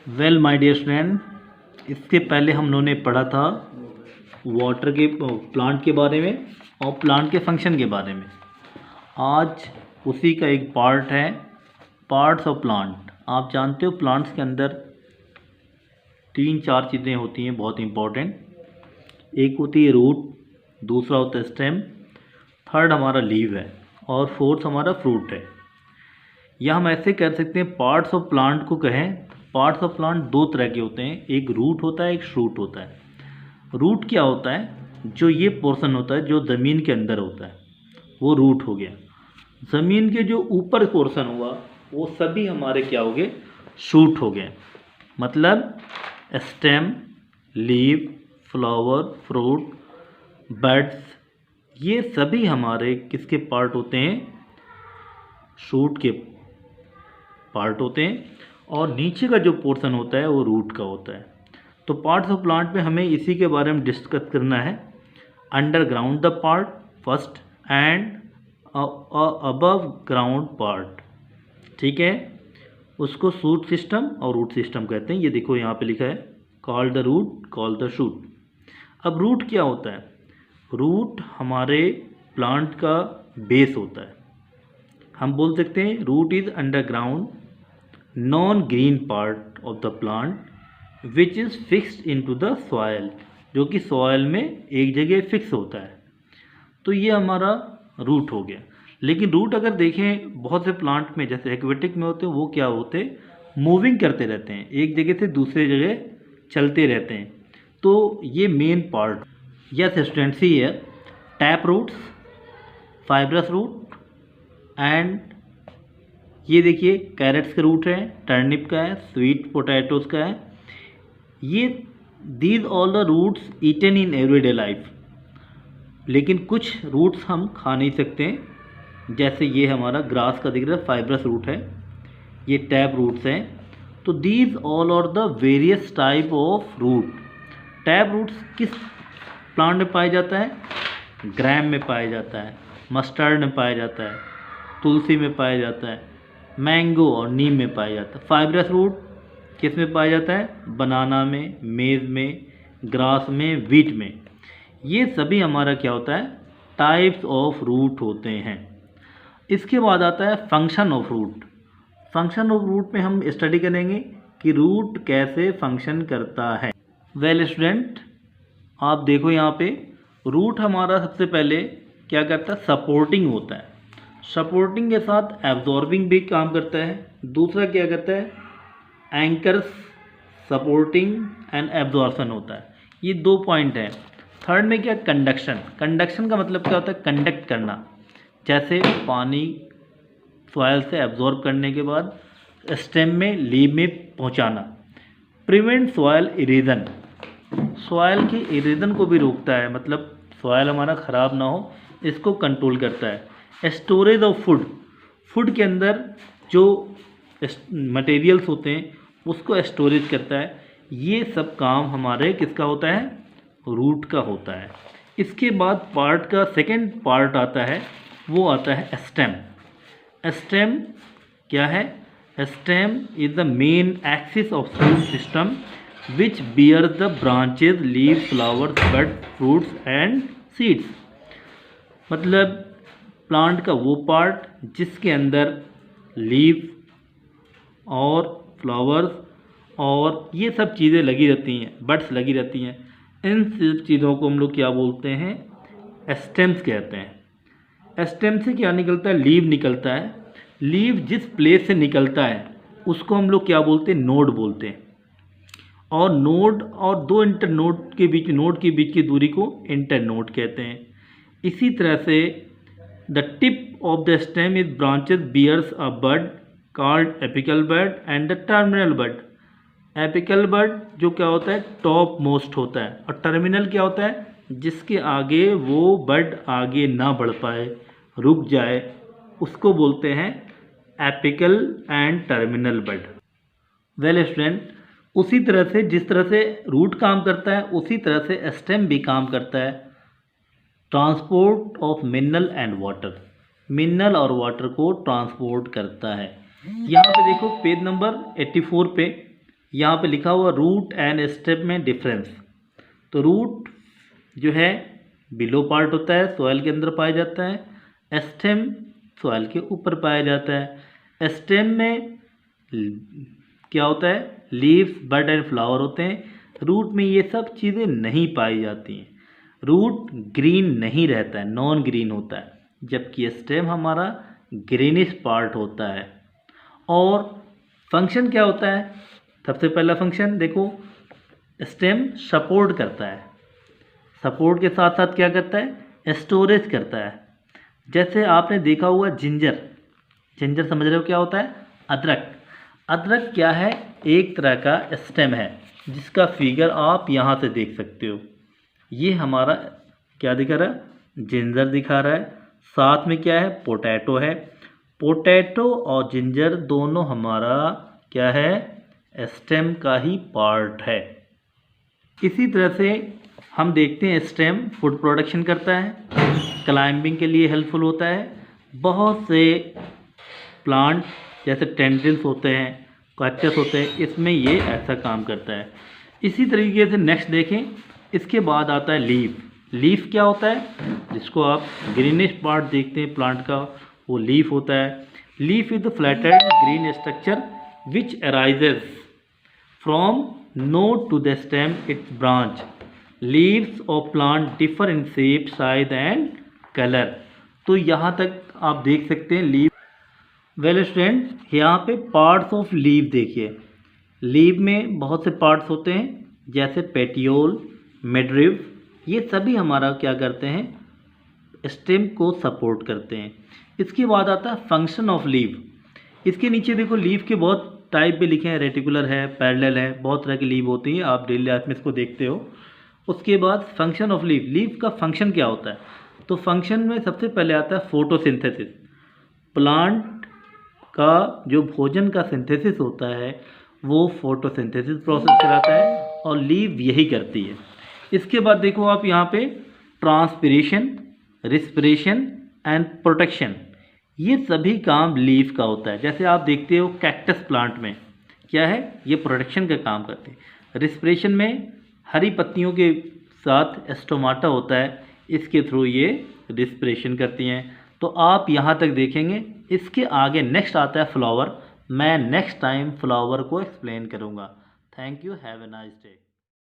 Well my dear student, इसके पहले हम लोगों ने पढ़ा था वाटर के प्लांट के बारे में और प्लांट के फंक्शन के बारे में। आज उसी का एक पार्ट है पार्ट्स ऑफ प्लांट। आप जानते हो प्लांट्स के अंदर 3-4 चीज़ें होती हैं बहुत इंपॉर्टेंट। एक होती है रूट, दूसरा होता है स्टेम, थर्ड हमारा लीव है और फोर्थ हमारा फ्रूट है। या हम ऐसे कह सकते हैं पार्ट्स ऑफ प्लांट को कहें। पार्ट्स ऑफ प्लांट दो तरह के होते हैं, एक रूट होता है, एक शूट होता है। रूट क्या होता है? जो ये पोर्शन होता है जो ज़मीन के अंदर होता है वो रूट हो गया। ज़मीन के जो ऊपर पोर्शन हुआ वो सभी हमारे क्या हो गए? शूट हो गए। मतलब stem, leave, flower, fruit, buds, ये सभी हमारे किसके पार्ट होते हैं? शूट के पार्ट होते हैं। और नीचे का जो पोर्शन होता है वो रूट का होता है। तो पार्ट्स ऑफ प्लांट में हमें इसी के बारे में डिस्कस करना है। Underground the part first and above ground part, ठीक है। उसको शूट सिस्टम और रूट सिस्टम कहते हैं। ये देखो यहाँ पे लिखा है call the root, call the shoot. अब रूट क्या होता है? रूट हमारे प्लांट का बेस होता है। हम बोल सकते हैं root is underground non green part of the plant which is fixed into the soil, जो कि सॉयल में एक जगह फिक्स होता है। तो ये हमारा रूट हो गया। लेकिन रूट अगर देखें बहुत से प्लांट में, जैसे एक्वेटिक में होते हैं, वो क्या होते हैं? मूविंग करते रहते हैं, एक जगह से दूसरे जगह चलते रहते हैं। तो ये main part. Yes students, see here tap roots, fibrous root and ये देखिए कैरेट्स का रूट है, टर्निप का है, स्वीट पोटैटोज का है। ये these all the roots eaten in everyday life. लेकिन कुछ रूट्स हम खा नहीं सकते हैं, जैसे ये हमारा ग्रास का दिख रहा है फाइब्रस रूट है, ये टैप रूट्स हैं। तो these all are the various type of root. Tap roots किस प्लांट में पाया जाता है? ग्रैम में पाया जाता है, मस्टर्ड में पाया जाता है, तुलसी में पाया जाता है, मैंगो और नीम में पाया जाता है। फाइब्रस रूट किस में पाया जाता है? बनाना में, मेज़ में, ग्रास में, वीट में। ये सभी हमारा क्या होता है? टाइप्स ऑफ रूट होते हैं। इसके बाद आता है function of root. Function of root में हम स्टडी करेंगे कि रूट कैसे फंक्शन करता है। वेल स्टूडेंट, आप देखो यहाँ पे रूट हमारा सबसे पहले क्या करता है? सपोर्टिंग होता है। सपोर्टिंग के साथ एब्जॉर्बिंग भी काम करता है। दूसरा क्या करता है? एंकर्स, सपोर्टिंग एंड एब्जॉर्प्शन होता है। ये 2 पॉइंट हैं। थर्ड में क्या? कंडक्शन। कंडक्शन का मतलब क्या होता है? कंडक्ट करना। जैसे पानी सॉइल से एब्जॉर्ब करने के बाद स्टेम में, लीव में पहुंचाना। प्रिवेंट सॉइल इरेजन, सॉइल के इरेजन को भी रोकता है, मतलब सॉइल हमारा ख़राब ना हो, इसको कंट्रोल करता है। स्टोरेज ऑफ फूड, फूड के अंदर जो मटेरियल्स होते हैं उसको स्टोरेज करता है। ये सब काम हमारे किसका होता है? रूट का होता है। इसके बाद पार्ट का सेकंड पार्ट आता है, वो आता है स्टेम। स्टेम क्या है? Stem is the main axis of root system which bear the branches, leaves, flowers, buds, fruits and seeds. मतलब प्लांट का वो पार्ट जिसके अंदर लीव और फ्लावर्स और ये सब चीज़ें लगी रहती हैं, बड्स लगी रहती हैं। इन सब चीज़ों को हम लोग क्या बोलते हैं? स्टेम्स कहते हैं। स्टेम से क्या निकलता है? लीव निकलता है। लीव जिस प्लेस से निकलता है उसको हम लोग क्या बोलते हैं? नोड बोलते हैं। और नोड और दो इंटरनोड के बीच, नोड के बीच की दूरी को इंटरनोड कहते हैं। इसी तरह से the tip of the stem is branches bears a bud called apical bud and the terminal bud. Apical bud जो क्या होता है? टॉप मोस्ट होता है। और टर्मिनल क्या होता है? जिसके आगे वो बड आगे ना बढ़ पाए, रुक जाए, उसको बोलते हैं apical and terminal bud. Well student, उसी तरह से जिस तरह से रूट काम करता है उसी तरह से स्टेम भी काम करता है। Transport of mineral and water, mineral और वाटर को ट्रांसपोर्ट करता है। यहाँ पे देखो पेज नंबर 84 पे यहाँ पे लिखा हुआ रूट एंड स्टेम में डिफरेंस। तो रूट जो है बिलो पार्ट होता है, सॉइल के अंदर पाया जाता है। स्टेम सॉइल के ऊपर पाया जाता है। स्टेम में क्या होता है, लीव्स, बड एंड फ्लावर होते हैं। रूट में ये सब चीज़ें नहीं पाई जाती हैं। रूट ग्रीन नहीं रहता है, नॉन ग्रीन होता है, जबकि स्टेम हमारा ग्रीनिश पार्ट होता है। और फंक्शन क्या होता है, सबसे पहला फंक्शन देखो, स्टेम सपोर्ट करता है। सपोर्ट के साथ साथ क्या करता है, स्टोरेज करता है। जैसे आपने देखा हुआ जिंजर, जिंजर समझ रहे हो क्या होता है, अदरक। अदरक क्या है, एक तरह का स्टेम है, जिसका फिगर आप यहाँ से देख सकते हो। ये हमारा क्या दिखा रहा है, जिंजर दिखा रहा है। साथ में क्या है, पोटैटो है। पोटैटो और जिंजर दोनों हमारा क्या है, स्टेम का ही पार्ट है। इसी तरह से हम देखते हैं स्टेम फूड प्रोडक्शन करता है, क्लाइंबिंग के लिए हेल्पफुल होता है। बहुत से प्लांट जैसे टेंड्रिल्स होते हैं, कैक्टस होते हैं, इसमें ये ऐसा काम करता है। इसी तरीके से नेक्स्ट देखें, इसके बाद आता है लीफ। लीफ क्या होता है, जिसको आप ग्रीनिश पार्ट देखते हैं प्लांट का, वो लीफ होता है। Leaf is the flatted green structure which arises from node to the stem its branch. Leaves of plant differ in shape, size and color. तो यहाँ तक आप देख सकते हैं लीव। वेल स्टूडेंट, यहाँ पे पार्ट्स ऑफ लीव देखिए। लीव में बहुत से पार्ट्स होते हैं, जैसे पेटियोल, मिडरिव, ये सभी हमारा क्या करते हैं, स्टेम को सपोर्ट करते हैं। इसके बाद आता है फंक्शन ऑफ लीव। इसके नीचे देखो लीव के बहुत टाइप भी लिखे हैं, रेटिकुलर है, पैरेलल है, बहुत तरह की लीव होती है, आप डेली लाइफ में इसको देखते हो। उसके बाद फंक्शन ऑफ लीव, लीव का फंक्शन क्या होता है, तो फंक्शन में सबसे पहले आता है फोटोसिंथेसिस। प्लांट का जो भोजन का सिंथेसिस होता है वो फोटोसिंथेसिस प्रोसेस कराता है, और लीव यही करती है। इसके बाद देखो आप यहाँ पे ट्रांसपिरेशन, रिस्पिरेशन एंड प्रोटेक्शन, ये सभी काम लीफ का होता है। जैसे आप देखते हो कैक्टस प्लांट में क्या है, ये प्रोटेक्शन का काम करते हैं। रिस्पिरेशन में हरी पत्तियों के साथ स्टोमाटा होता है, इसके थ्रू ये रिस्पिरेशन करती हैं। तो आप यहाँ तक देखेंगे। इसके आगे नेक्स्ट आता है फ्लावर। मैं नेक्स्ट टाइम फ्लावर को एक्सप्लेन करूँगा। Thank you, have a nice day.